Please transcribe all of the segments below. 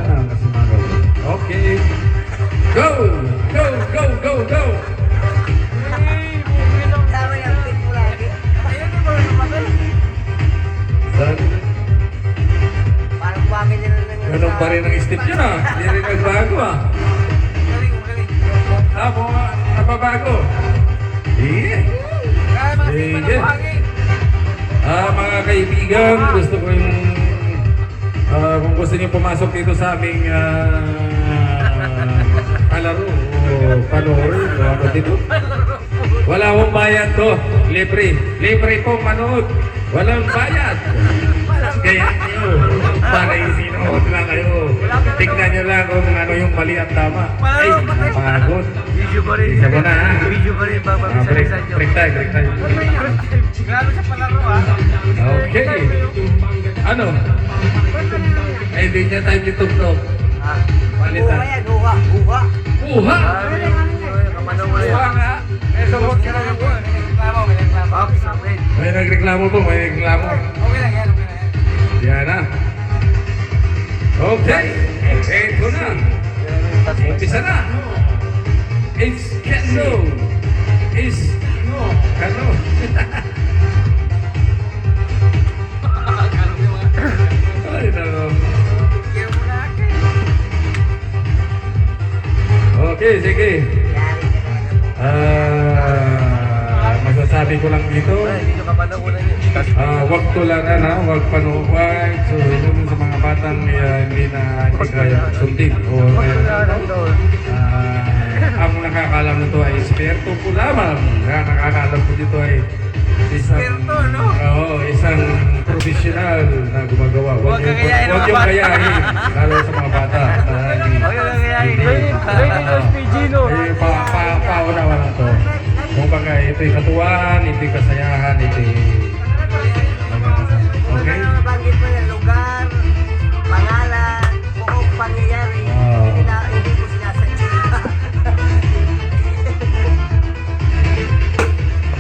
Sana kasi magawa. Okay. Go! Go! Go! Go! Go! Tama yung tip mo lagi. Ayun, di ba naman? Sana. Parang bagay nila lang yung Ganun pa rin ang step yun ah. Hindi rin nagbago ah. Galing, galing. Nababago. Sige. Kaya mga sipa ng buhangin. Mga kaibigan, gusto ko yung kung gusto niyo pumasok dito sa aming kalaro o panoorin o ano dito. Wala akong bayad to. Libre. Libre po manood. Walang bayad. Kaya nyo, para isinood lang kayo. Tignan nyo lang kung ano yung mali at tama. Ay, pagod. Video pa rin. Isa mo na ha. Video pa rin. Break time, break time. Gano'n siya palaro ha. Okay. Ano? Ay, hindi niya tayo titugtog. Palitan. Buha yan, buha. Buha. Buha! Kapanaw mo yan. Buha nga. Eh, support ka lang yung buha. May nagreklamo, may nagreklamo. May nagreklamo po, may nagreklamo. Okay lang yan, okay lang yan. Yan na. Okay. Ito na. Umpisa na. It's Kendo. It's Kano. Ay, nako. Okay, sige. Masasabi ko lang dito. Dito ka pa na una yun. Wag tularan ha, wag panuwag. So, yun sa mga batang hindi kaya sundin. Ang nakakalam nito ay esperto po lamang. Nakakalam po dito ay isang professional na gumagawa. Huwag yung kayahin, lalo sa mga bata. Paunawa lang to. Kung baga, ito'y katuwaan, ito'y kasayahan, ito'y... Okay? Nabanggit mo yan, lugar, pangalan, buong pangyayari. Hindi ko sinasadya.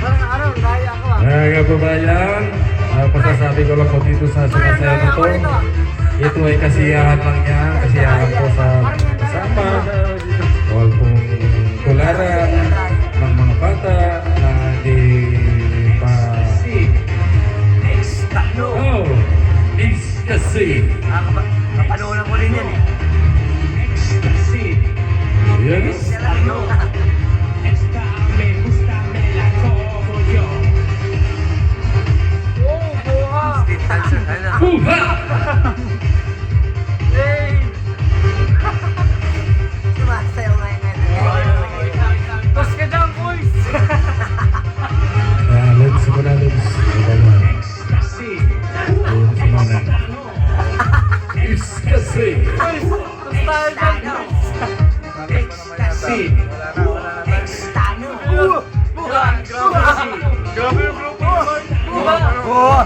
Parang araw, dahil ako Mga kababayan, pasasabi ko lang po dito sa sumasaya na to. Ito ay kasiyahan lang niya, kasiyahan po sa kasama. Huwag pong tularan ng mga bata na di pa... Oh, ecstasy. Kapanoon ko rin yan eh. Yes. Buha! Sumasayaw nga yan. Bus ka dyan, boys! Lens mo na, lens. Ecstasy. Grabe yung grupo! Oo!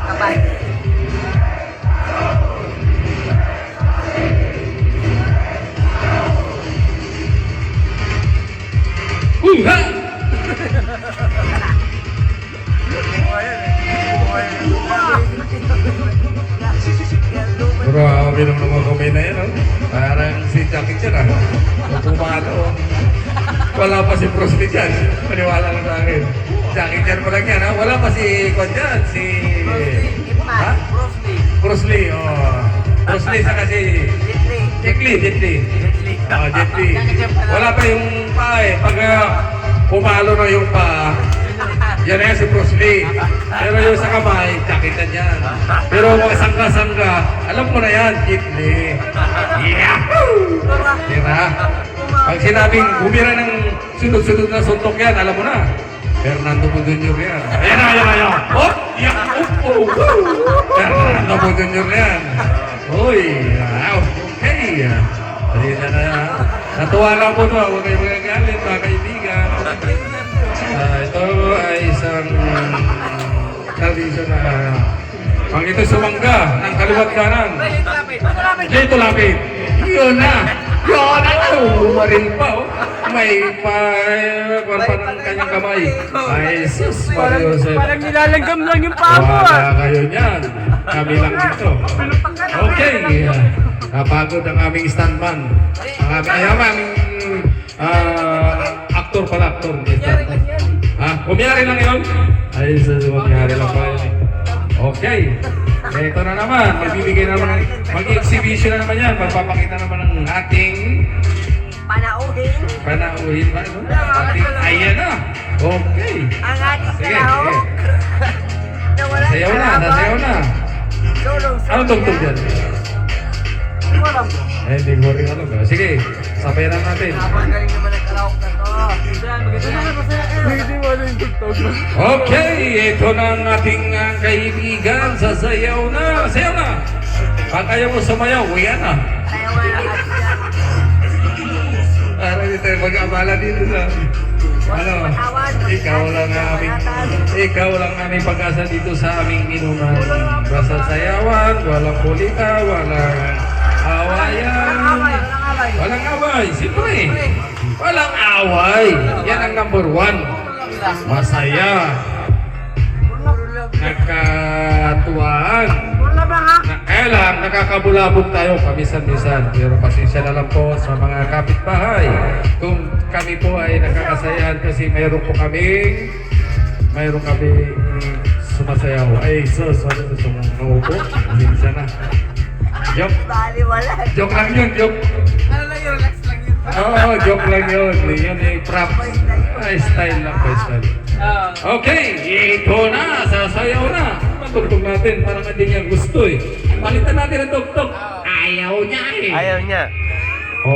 Kapay. Buha! Grabe naman mga kamay na yan, oh. Parang si Jackie Chan, ah. Kung pumalo, oh. Wala pa si Bruce Lee dyan. Maniwala lang sa akin. Jackie Chan pa lang yan, ha? Wala pa si Kwan dyan, si... Ha? Bruce Lee, oh. Bruce Lee saka si... Jet Li. Oh, Jet Li. Wala pa yung pa, eh. Pag pumalo na yung pa, yan na yan si Bruce Lee. Pero yung sa kamay, Jackie Chan yan. Pero mga sangga-sangga, alam mo na yan, Jet Li. Yahoo! Tira. Pag sinabing bumira ng sunod-sunod na suntok yan, alam mo na. Fernando Po Jr. yan. Ayan. Oh! Yahoo! Fernando Po Jr. yan. Uy! Okay. Halina na. Natuwa lang po ito. Huwag kayo magagalit, mga kaibigan. Ito ay isang tradisyon na ang ito sumangga ng kaliwat kanan. Dito lapit. Yun na. Bumaril pa, oh. may parang kanyang kamay. Ay, sus, Mario Joseph. Parang nilalanggam lang yung paa mo Wala kayo niyan. Kami lang dito. Okay. Napagod ang aming stuntman. Ang aming aktor pala, aktor. Kumiyari lang yun? Ay, kumiyari lang pala yun. Okay. Ito na naman. Magbibigay naman, mag-exhibition na naman yan. Magpapakita naman ng ating panauhin ba? No? Ayan na. Okay. Ang ating Sige, kalahok. sige. Sayaw na, nasayaw na. Anong tugtog dyan? Walang. Hindi ko rin alam. Sige, sabay na natin. Napagaling naman ang kalahok na to. Hindi mo ano yung tugtog. Okay, ito na ang ating kaibigan. Sasayaw na. Sayaw na. Pag ayaw mo sumayaw, uyan na. Sayawan ang ating. Para hindi tayo mag-abala dito sa... Ano, ikaw lang aming pag-asa dito sa aming inuman. Basta sayawan, walang kulita, walang awayan. Walang away, siyempre. Walang away. Yan ang number 1. Masaya. Nagkatuwaan. Kaya lang, nakakabulabog tayo paminsan-minsan. Pero pasensya na lang po sa mga kapitbahay. Kung kami po ay nakakasayahan kasi mayroon kami sumasayaw. Ay, sus, ano ito sumaupo? Pasensya na. Joke. Baliwala. Joke lang yun, joke. Ano lang yun, relax lang yun. Oo, joke lang yun. Yun yung prop. Ay, style lang po, style. Okay, ito na, sasayaw na. Matugtog natin, parang hindi niya gusto eh. Palitan natin ang tugtog. Ayaw niya eh. Ayaw niya.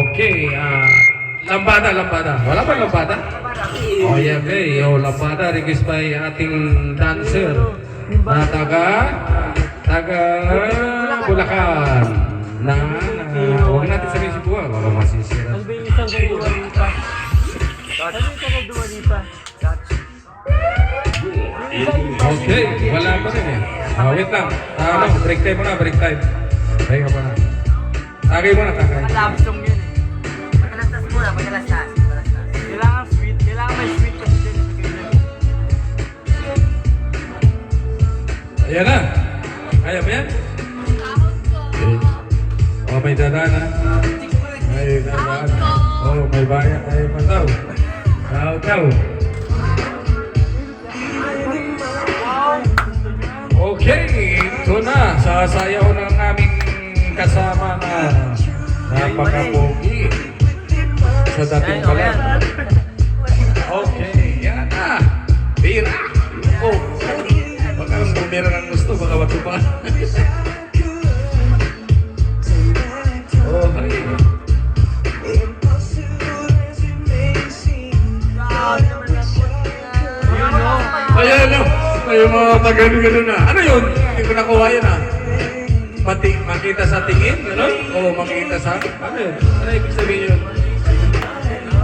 Okay, lambada. Wala ba lambada? Oh, yeah, okay. Lambada, request by ating dancer na taga Bulacan. Huwag natin sabihin si Buwa, baka masisira. Ano ba yung isang duwalipa? Ano yung isang duwalipa? Okay, wala pa rin eh. Wait lang. Break time muna, break time. Break ka pa na. Tagay muna, tagay. Malabsong yun eh. Pagkalastas muna, pagkalastas. Kailangan sweet. Kailangan may sweet kasi dyan. Ayan na. Kaya ba yan? Okay. Oh, may dadaan ha. May dadaan. Oh, may bayan. Ay, mataw. Taw. Okay, ito na. Sasayaw ng aming kasama na napaka-pogi sa dating pala. Okay, yan na. Bira. Oh, baka ang bumira ng gusto, baka bato pa. Oh, hey. Ayan na. Yung mga pag-gano na. Ano yun? Hindi ko nakuha yun ah. Makita sa tingin? Ano? O makita sa... Ano yun? Ano ibig sabihin yun?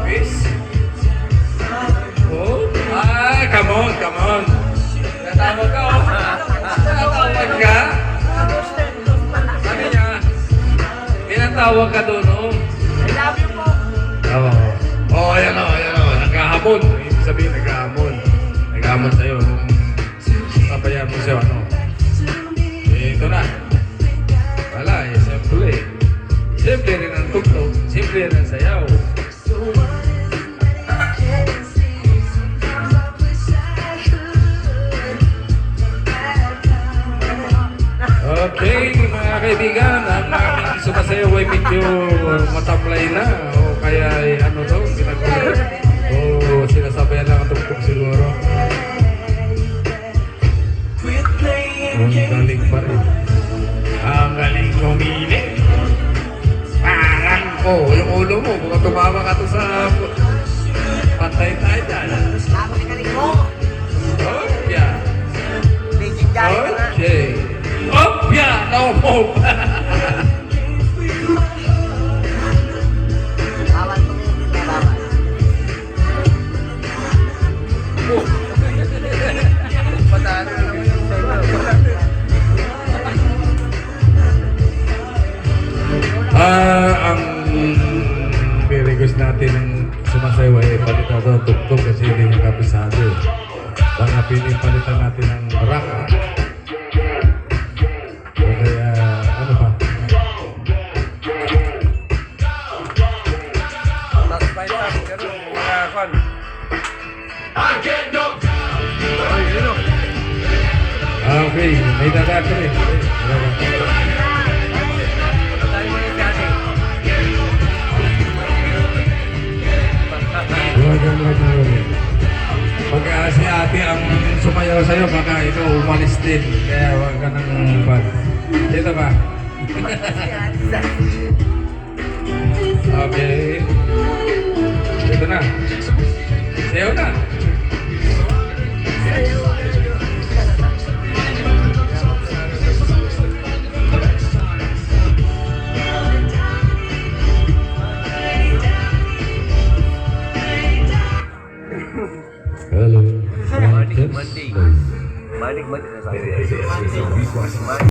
Peace? Oh? Come on. Natawag ka oh. Natawag ka? Sabi niya, pinatawag ka doon oh. I love you po. Oh, ayan o. Nagkahamon. Ibig sabihin, nagkahamon. Nagkahamon sa'yo. Sabayan mo siya, ano? Ito na. Wala, simple eh. Simple rin ang tugtog. Simple rin ang sayaw. Okay, mga kaibigan, ang aming sumasayaw ay medyo matablay na o kaya ay ano daw, ginagawa o sinasabayan lang ang tugtog siguro. sumasayaw ay palitan daw ang tugtog kasi hindi niya kabisado eh. Baka palitan natin ng rock. O kaya, ano pa? Tapos pa ito, pero mga kwan. Okay, may dada ko rin. Tayo mo yung dati. Pagka si ate ang sumayaw sa'yo, baka ikaw umalis din. Kaya huwag ka nang bag. Dito ba? Okay. Dito na. Sayaw na. Hello. Monday. Monday na sabi.